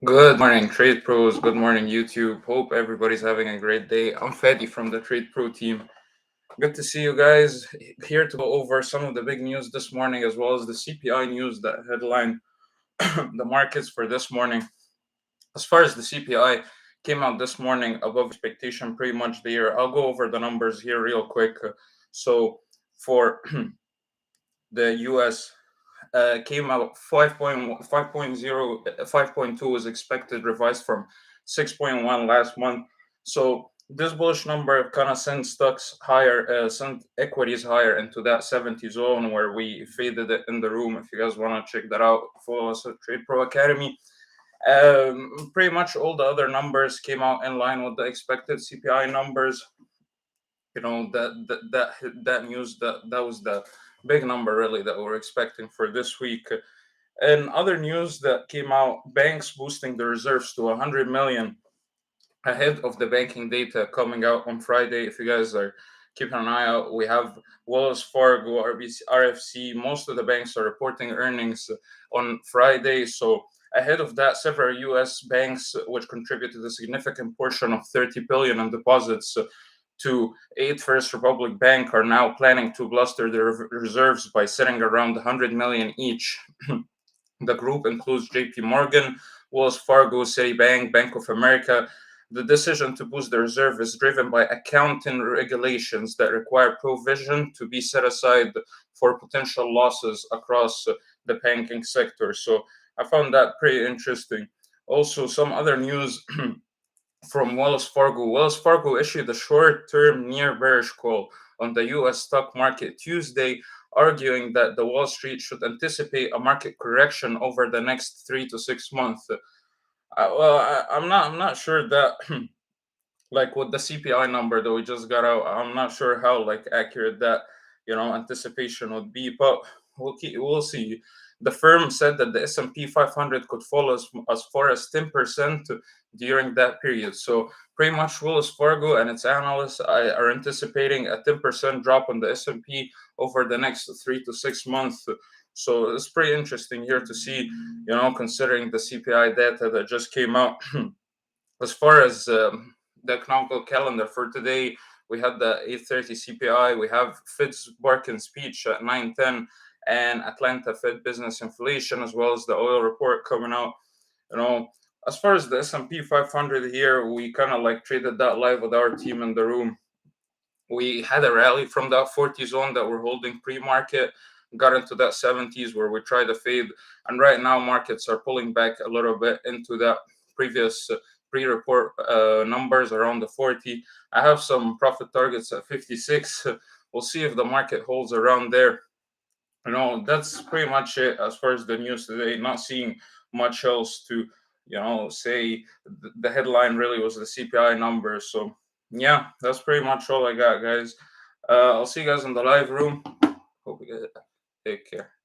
Good morning, Trade Pros. Good morning, YouTube. Hope everybody's having a great day. I'm Fedi from the Trade Pro team. Good to see you guys here to go over some of the big news this morning, as well as the CPI news that headline the markets for this morning. As far as the CPI came out this morning above expectation pretty much there. I'll go over the numbers here real quick. So for the US, came out 5.2 is expected, revised from 6.1 last month. So this bullish number kind of sends stocks higher, sent equities higher into that 70 zone where we faded it in the room. If you guys want to check that out, follow us at Trade Pro Academy. Pretty much all the other numbers came out in line with the expected CPI numbers. You know that news that was the big number really that we're expecting for this week. And other news that came out, banks boosting the reserves to 100 million ahead of the banking data coming out on Friday. If you guys are keeping an eye out, we have Wells Fargo, RBC, RFC. Most of the banks are reporting earnings on Friday. So ahead of that, several U.S. banks, which contributed a significant portion of 30 billion in deposits to Eighth First Republic Bank, are now planning to bolster their reserves by sitting around 100 million each. The group includes JP Morgan, Wells Fargo, Citibank, Bank of America. The decision to boost the reserve is driven by accounting regulations that require provision to be set aside for potential losses across the banking sector. So I found that pretty interesting. Also, some other news from Wells Fargo. Wells Fargo issued a short-term near bearish call on the U.S. stock market Tuesday, arguing that the Wall Street should anticipate a market correction over the next 3 to 6 months. I'm not sure that like with the CPI number that we just got out, I'm not sure how like accurate that anticipation would be, but we'll see. The firm said that the S&P 500 could fall as far as 10% during that period. So pretty much Wells Fargo and its analysts are anticipating a 10% drop on the S&P over the next 3 to 6 months. So it's pretty interesting here to see, considering the CPI data that just came out. As far as the economical calendar for today, we had the 8:30 CPI. We have Fed's Barkin speech at 9:10, and Atlanta Fed business inflation, as well as the oil report coming out. As far as the S&P 500 here, we kind of like traded that live with our team in the room. We had a rally from that 40 zone that we're holding pre-market, got into that 70s where we tried to fade, and right now markets are pulling back a little bit into that previous pre-report numbers around the 40. I have some profit targets at 56. We'll see if the market holds around there. That's pretty much it as far as the news today. Not seeing much else to say. The headline really was the CPI number. So yeah, that's pretty much all I got, guys. I'll see you guys in the live room. Hope you guys take care.